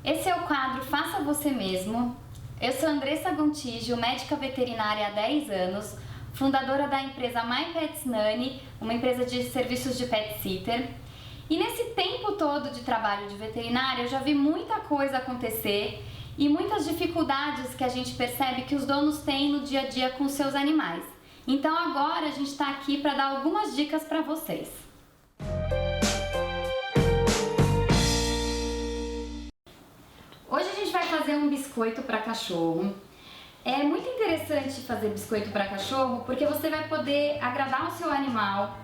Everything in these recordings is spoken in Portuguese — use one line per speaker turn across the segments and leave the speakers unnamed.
Esse é o quadro Faça Você Mesmo. Eu sou Andressa Gontijo, médica veterinária há 10 anos, fundadora da empresa My Pets Nanny, uma empresa de serviços de pet sitter. E nesse tempo todo de trabalho de veterinária, eu já vi muita coisa acontecer e muitas dificuldades que a gente percebe que os donos têm no dia a dia com seus animais. Então agora a gente está aqui para dar algumas dicas para vocês. Hoje a gente vai fazer um biscoito para cachorro. É muito interessante fazer biscoito para cachorro porque você vai poder agradar o seu animal.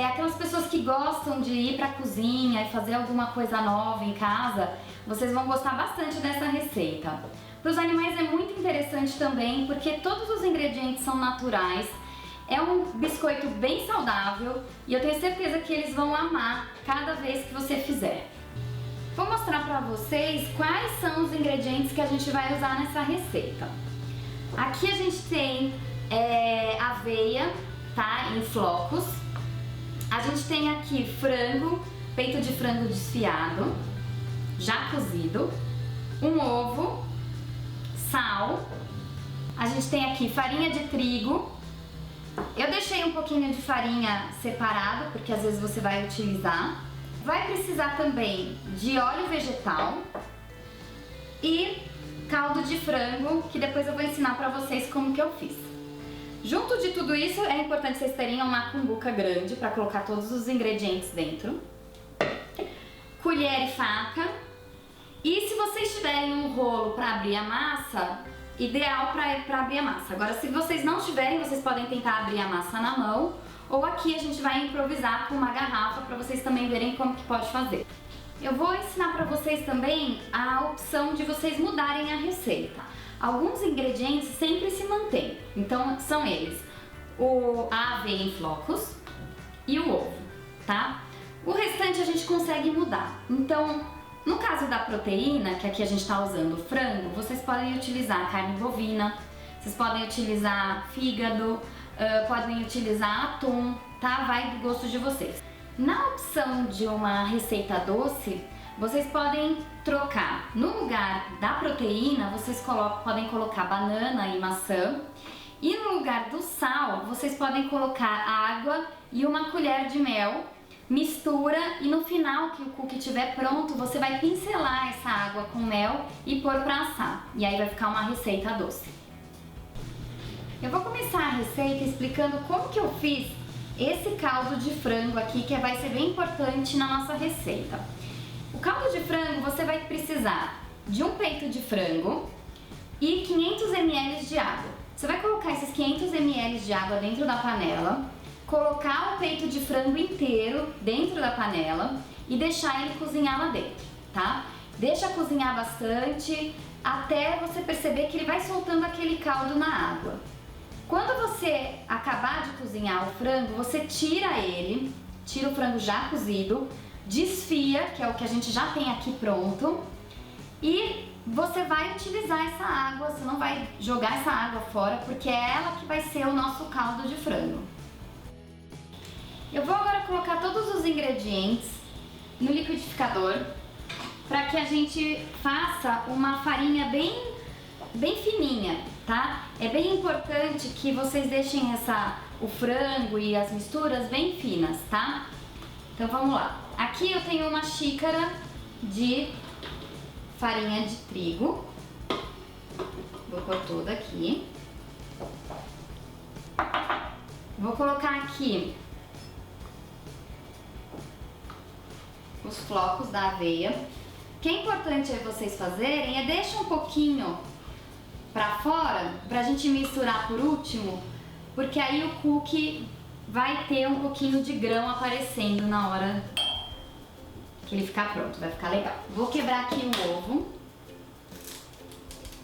Aquelas pessoas que gostam de ir para a cozinha e fazer alguma coisa nova em casa, vocês vão gostar bastante dessa receita. Para os animais é muito interessante também porque todos os ingredientes são naturais. É um biscoito bem saudável e eu tenho certeza que eles vão amar cada vez que você fizer. Vou mostrar para vocês quais são os ingredientes que a gente vai usar nessa receita. Aqui a gente tem aveia, tá? Em flocos. A gente tem aqui frango, peito de frango desfiado, já cozido, um ovo, sal. A gente tem aqui farinha de trigo. Eu deixei um pouquinho de farinha separado, porque às vezes você vai utilizar. Vai precisar também de óleo vegetal e caldo de frango, que depois eu vou ensinar pra vocês como que eu fiz. Junto de tudo isso, é importante vocês terem uma cumbuca grande para colocar todos os ingredientes dentro. Colher e faca. E se vocês tiverem um rolo para abrir a massa, ideal para abrir a massa. Agora, se vocês não tiverem, vocês podem tentar abrir a massa na mão. Ou aqui a gente vai improvisar com uma garrafa para vocês também verem como que pode fazer. Eu vou ensinar para vocês também a opção de vocês mudarem a receita. Alguns ingredientes sempre se mantêm, então são eles a aveia em flocos e o ovo, tá? O restante a gente consegue mudar. Então, no caso da proteína, que aqui a gente está usando frango, vocês podem utilizar carne bovina, vocês podem utilizar fígado, podem utilizar atum, tá? Vai do gosto de vocês. Na opção de uma receita doce, vocês podem trocar. No lugar da proteína, vocês podem colocar banana e maçã. E no lugar do sal, vocês podem colocar água e uma colher de mel. Mistura e no final que o cookie estiver pronto, você vai pincelar essa água com mel e pôr para assar. E aí vai ficar uma receita doce. Eu vou começar a receita explicando como que eu fiz esse caldo de frango aqui, que vai ser bem importante na nossa receita. O caldo de frango você vai precisar de um peito de frango e 500 ml de água. Você vai colocar esses 500 ml de água dentro da panela, colocar o peito de frango inteiro dentro da panela e deixar ele cozinhar lá dentro, tá? Deixa cozinhar bastante até você perceber que ele vai soltando aquele caldo na água. Quando você acabar de cozinhar o frango, você tira ele, tira o frango já cozido, desfia, que é o que a gente já tem aqui pronto, e você vai utilizar essa água, você não vai jogar essa água fora, porque é ela que vai ser o nosso caldo de frango. Eu vou agora colocar todos os ingredientes no liquidificador, para que a gente faça uma farinha bem fininha, tá? É bem importante que vocês deixem o frango e as misturas bem finas, tá? Então vamos lá. Aqui eu tenho uma xícara de farinha de trigo. Vou pôr toda aqui. Vou colocar aqui os flocos da aveia. O que é importante vocês fazerem é deixar um pouquinho pra fora, pra gente misturar por último, porque aí o cookie vai ter um pouquinho de grão aparecendo na hora que ele ficar pronto, vai ficar legal. Vou quebrar aqui o ovo,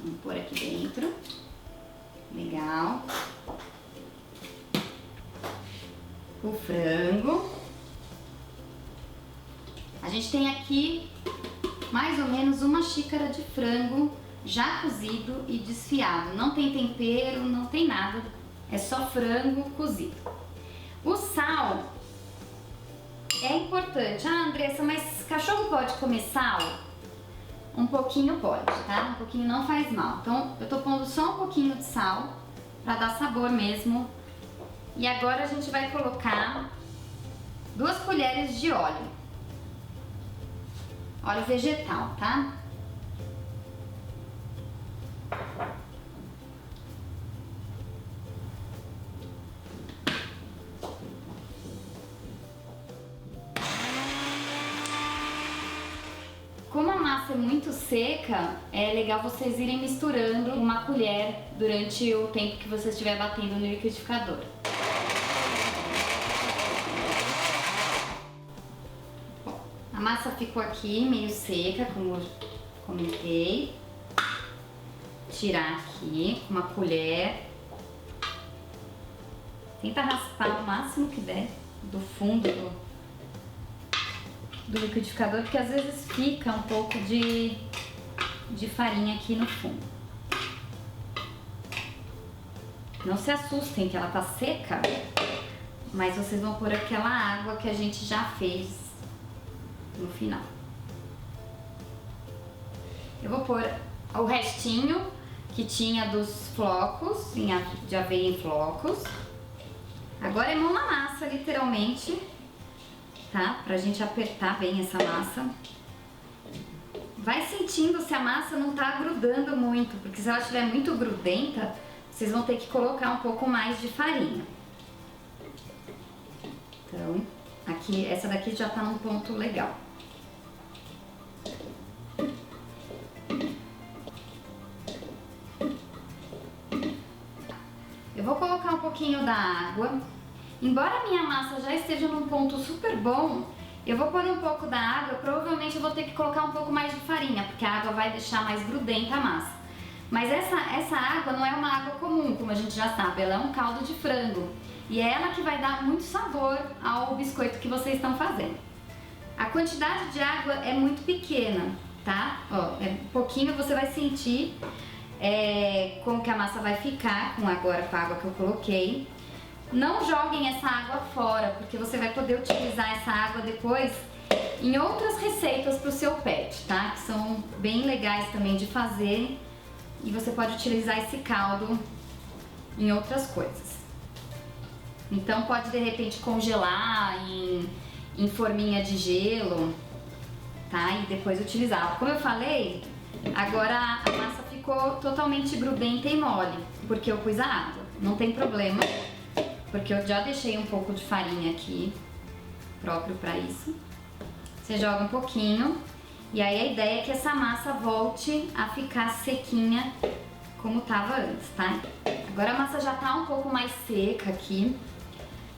vamos pôr aqui dentro, legal. O frango, a gente tem aqui mais ou menos uma xícara de frango já cozido e desfiado. Não tem tempero, não tem nada, é só frango cozido. O sal é importante. Ah, Andressa, mas cachorro pode comer sal? um pouquinho pode, tá? Um pouquinho não faz mal. Então eu tô pondo só um pouquinho de sal pra dar sabor mesmo. E agora a gente vai colocar 2 colheres de óleo. Óleo vegetal, tá? Como a massa é muito seca, é legal vocês irem misturando uma colher durante o tempo que você estiver batendo no liquidificador. Bom, a massa ficou aqui meio seca, como eu comentei. Tirar aqui com uma colher. Tenta raspar o máximo que der do fundo do liquidificador, porque às vezes fica um pouco de farinha aqui no fundo. Não se assustem que ela tá seca, mas vocês vão pôr aquela água que a gente já fez no final. Eu vou pôr o restinho que tinha dos flocos, de aveia em flocos. Agora é mão na massa, literalmente. Tá? Pra gente apertar bem essa massa. Vai sentindo se a massa não tá grudando muito, porque se ela estiver muito grudenta, vocês vão ter que colocar um pouco mais de farinha. Então, aqui, essa daqui já tá num ponto legal. Eu vou colocar um pouquinho da água. Embora a minha massa já esteja num ponto super bom, eu vou pôr um pouco da água. Provavelmente eu vou ter que colocar um pouco mais de farinha, porque a água vai deixar mais grudenta a massa. Mas essa água não é uma água comum, como a gente já sabe, ela é um caldo de frango. E é ela que vai dar muito sabor ao biscoito que vocês estão fazendo. A quantidade de água é muito pequena, tá? Ó, pouquinho você vai sentir como que a massa vai ficar agora com a água que eu coloquei. Não joguem essa água fora, porque você vai poder utilizar essa água depois em outras receitas para o seu pet, tá? Que são bem legais também de fazer e você pode utilizar esse caldo em outras coisas. Então pode de repente congelar em forminha de gelo, tá? E depois utilizar. Como eu falei, agora a massa ficou totalmente grudenta e mole, porque eu pus a água. Não tem problema, porque eu já deixei um pouco de farinha aqui, próprio para isso. Você joga um pouquinho, e aí a ideia é que essa massa volte a ficar sequinha como tava antes, tá? Agora a massa já tá um pouco mais seca aqui,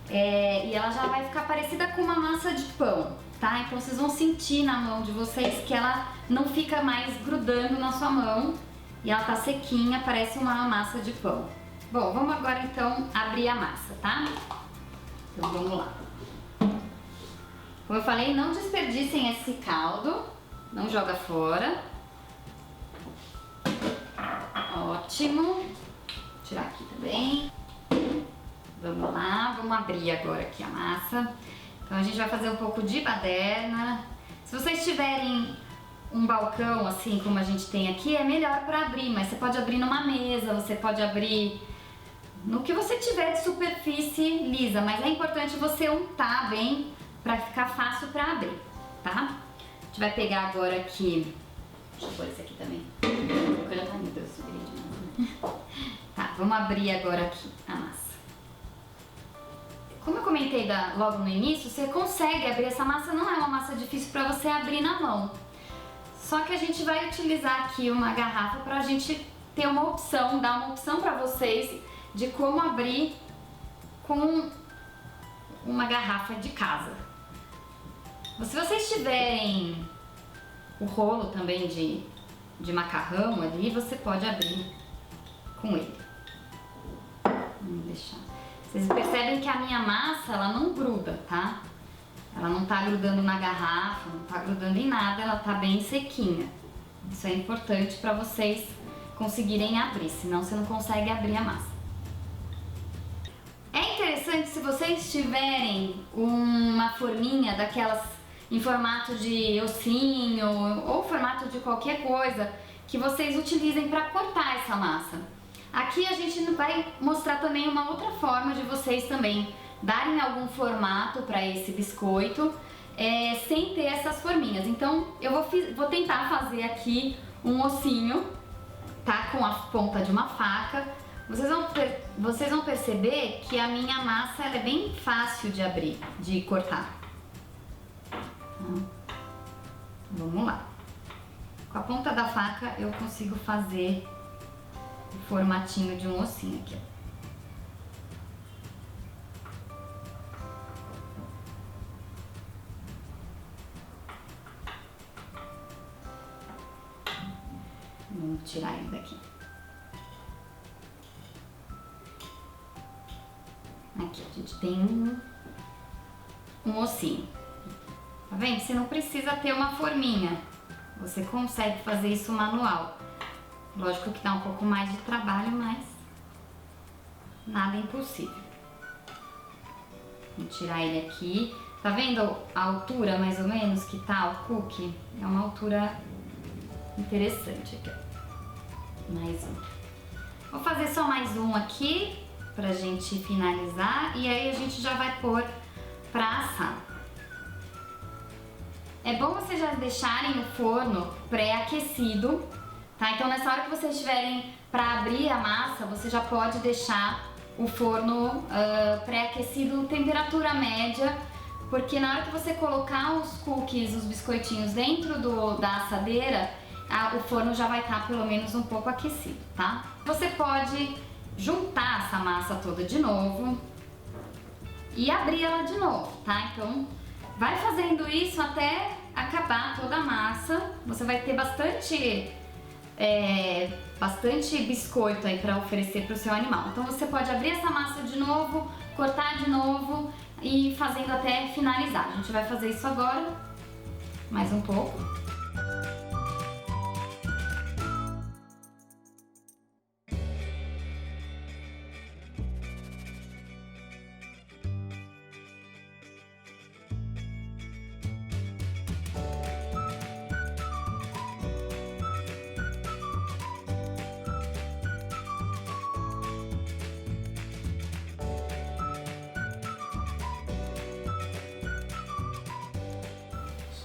e ela já vai ficar parecida com uma massa de pão, tá? Então vocês vão sentir na mão de vocês que ela não fica mais grudando na sua mão, e ela tá sequinha, parece uma massa de pão. Bom, vamos agora então abrir a massa, tá? Então vamos lá. Como eu falei, não desperdicem esse caldo, não joga fora. Ótimo. Vou tirar aqui também. Vamos lá, vamos abrir agora aqui a massa. Então a gente vai fazer um pouco de baderna. Se vocês tiverem um balcão assim como a gente tem aqui, é melhor para abrir, mas você pode abrir numa mesa, você pode abrir no que você tiver de superfície lisa, mas é importante você untar bem para ficar fácil para abrir, tá? A gente vai pegar agora aqui, deixa eu pôr esse aqui também. Ai meu Deus, tá, vamos abrir agora aqui a massa. Como eu comentei logo no início, você consegue abrir essa massa, não é uma massa difícil para você abrir na mão. Só que a gente vai utilizar aqui uma garrafa para a gente ter uma opção, dar uma opção para vocês de como abrir com uma garrafa de casa. Se vocês tiverem o rolo também de macarrão ali, você pode abrir com ele. Vamos deixar. Vocês percebem que a minha massa, ela não gruda, tá? Ela não tá grudando na garrafa, não tá grudando em nada, ela tá bem sequinha. Isso é importante para vocês conseguirem abrir, senão você não consegue abrir a massa. É interessante se vocês tiverem uma forminha daquelas em formato de ossinho ou formato de qualquer coisa que vocês utilizem para cortar essa massa. Aqui a gente vai mostrar também uma outra forma de vocês também darem algum formato para esse biscoito sem ter essas forminhas. Então eu vou tentar fazer aqui um ossinho, tá? Com a ponta de uma faca. Vocês vão perceber que a minha massa ela é bem fácil de abrir, de cortar. Vamos lá. Com a ponta da faca eu consigo fazer o formatinho de um ossinho aqui, ó. Vamos tirar ele daqui. Aqui a gente tem um ossinho. Tá vendo? Você não precisa ter uma forminha. Você consegue fazer isso manual. Lógico que dá um pouco mais de trabalho, mas nada é impossível. Vou tirar ele aqui. Tá vendo a altura mais ou menos que tá o cookie? É uma altura interessante aqui, ó. Mais um. Vou fazer só mais um aqui pra gente finalizar e aí a gente já vai pôr pra assar. É bom vocês já deixarem o forno pré-aquecido, tá? Então nessa hora que vocês tiverem para abrir a massa, você já pode deixar o forno pré-aquecido, temperatura média, porque na hora que você colocar os cookies, os biscoitinhos dentro da assadeira, o forno já vai estar pelo menos um pouco aquecido, tá? Você pode juntar essa massa toda de novo e abrir ela de novo, tá? Então vai fazendo isso até acabar toda a massa. Você vai ter bastante biscoito aí para oferecer para o seu animal. Então você pode abrir essa massa de novo, cortar de novo e fazendo até finalizar. A gente vai fazer isso agora, mais um pouco.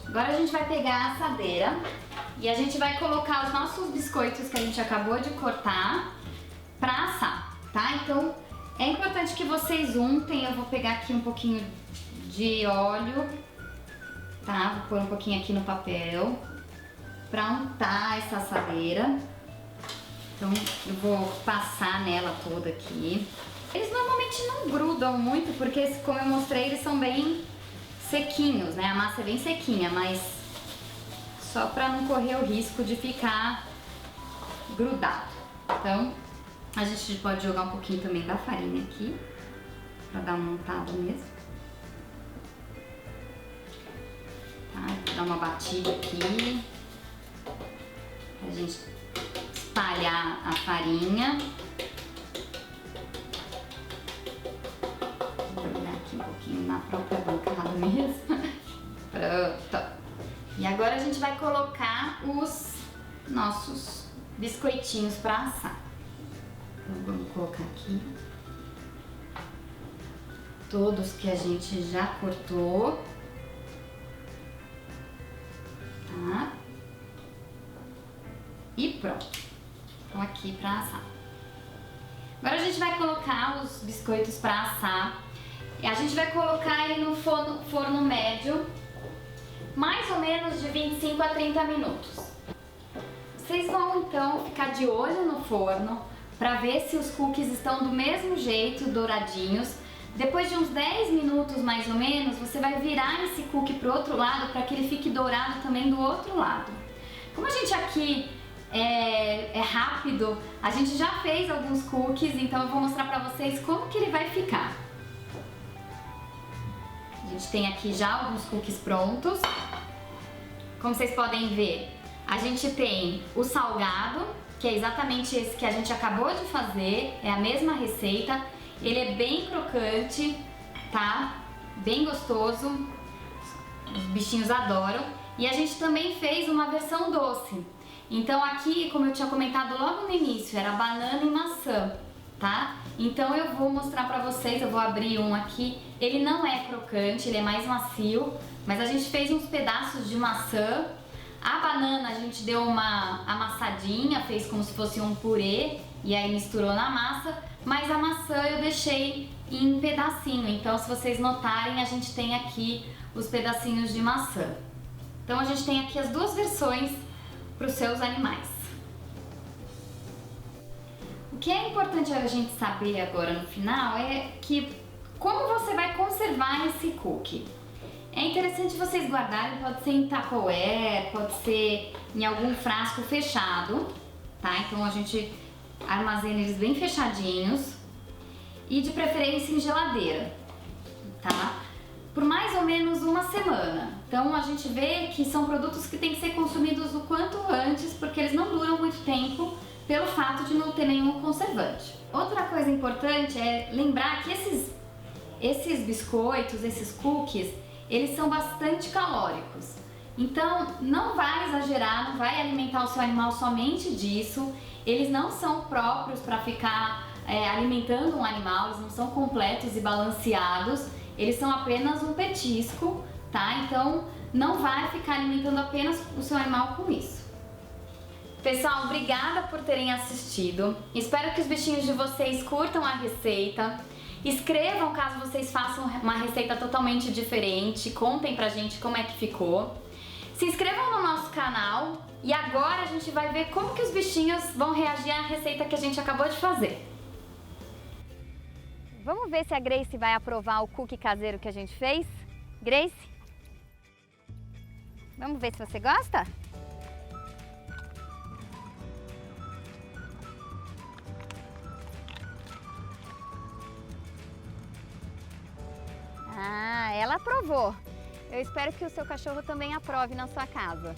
Agora a gente vai pegar a assadeira e a gente vai colocar os nossos biscoitos que a gente acabou de cortar pra assar, tá? Então é importante que vocês untem. Eu vou pegar aqui um pouquinho de óleo, tá? Vou pôr um pouquinho aqui no papel pra untar essa assadeira. Então eu vou passar nela toda aqui. Eles normalmente não grudam muito porque, como eu mostrei, eles são bem sequinhos, né? A massa é bem sequinha, mas só para não correr o risco de ficar grudado. Então, a gente pode jogar um pouquinho também da farinha aqui, para dar uma montada mesmo. Tá? Vou dar uma batida aqui, pra gente espalhar a farinha. Um pouquinho na própria bancada mesmo. Pronto. E agora a gente vai colocar os nossos biscoitinhos para assar. Então vamos colocar aqui todos que a gente já cortou, tá? E pronto. Estão aqui para assar. Agora a gente vai colocar os biscoitos para assar. A gente vai colocar ele no forno médio, mais ou menos de 25 a 30 minutos. Vocês vão então ficar de olho no forno para ver se os cookies estão do mesmo jeito, douradinhos. Depois de uns 10 minutos mais ou menos, você vai virar esse cookie pro outro lado para que ele fique dourado também do outro lado. Como a gente aqui é rápido, a gente já fez alguns cookies, então eu vou mostrar para vocês como que ele vai ficar. A gente tem aqui já alguns cookies prontos. Como vocês podem ver, a gente tem o salgado, que é exatamente esse que a gente acabou de fazer, é a mesma receita. Ele é bem crocante, tá? Bem gostoso. Os bichinhos adoram. E a gente também fez uma versão doce. Então aqui, como eu tinha comentado logo no início, era banana e maçã, tá? Então eu vou mostrar pra vocês, eu vou abrir um aqui. Ele não é crocante, ele é mais macio, mas a gente fez uns pedaços de maçã. A banana a gente deu uma amassadinha, fez como se fosse um purê e aí misturou na massa, mas a maçã eu deixei em pedacinho. Então se vocês notarem, a gente tem aqui os pedacinhos de maçã. Então a gente tem aqui as duas versões para os seus animais. O que é importante a gente saber agora no final é que como você vai conservar esse cookie. É interessante vocês guardarem, pode ser em Tupperware, pode ser em algum frasco fechado, tá? Então a gente armazena eles bem fechadinhos e de preferência em geladeira, tá? Por mais ou menos uma semana. Então a gente vê que são produtos que têm que ser consumidos o quanto antes, porque eles não duram muito tempo pelo fato de não ter nenhum conservante. Outra coisa importante é lembrar que esses biscoitos, esses cookies, eles são bastante calóricos. Então não vai exagerar, não vai alimentar o seu animal somente disso. Eles não são próprios para ficar alimentando um animal, eles não são completos e balanceados. Eles são apenas um petisco, tá? Então não vai ficar alimentando apenas o seu animal com isso. Pessoal, obrigada por terem assistido. Espero que os bichinhos de vocês curtam a receita. Escrevam caso vocês façam uma receita totalmente diferente. Contem pra gente como é que ficou. Se inscrevam no nosso canal e agora a gente vai ver como que os bichinhos vão reagir à receita que a gente acabou de fazer. Vamos ver se a Grace vai aprovar o cookie caseiro que a gente fez? Grace? Vamos ver se você gosta? Ah, ela aprovou. Eu espero que o seu cachorro também aprove na sua casa.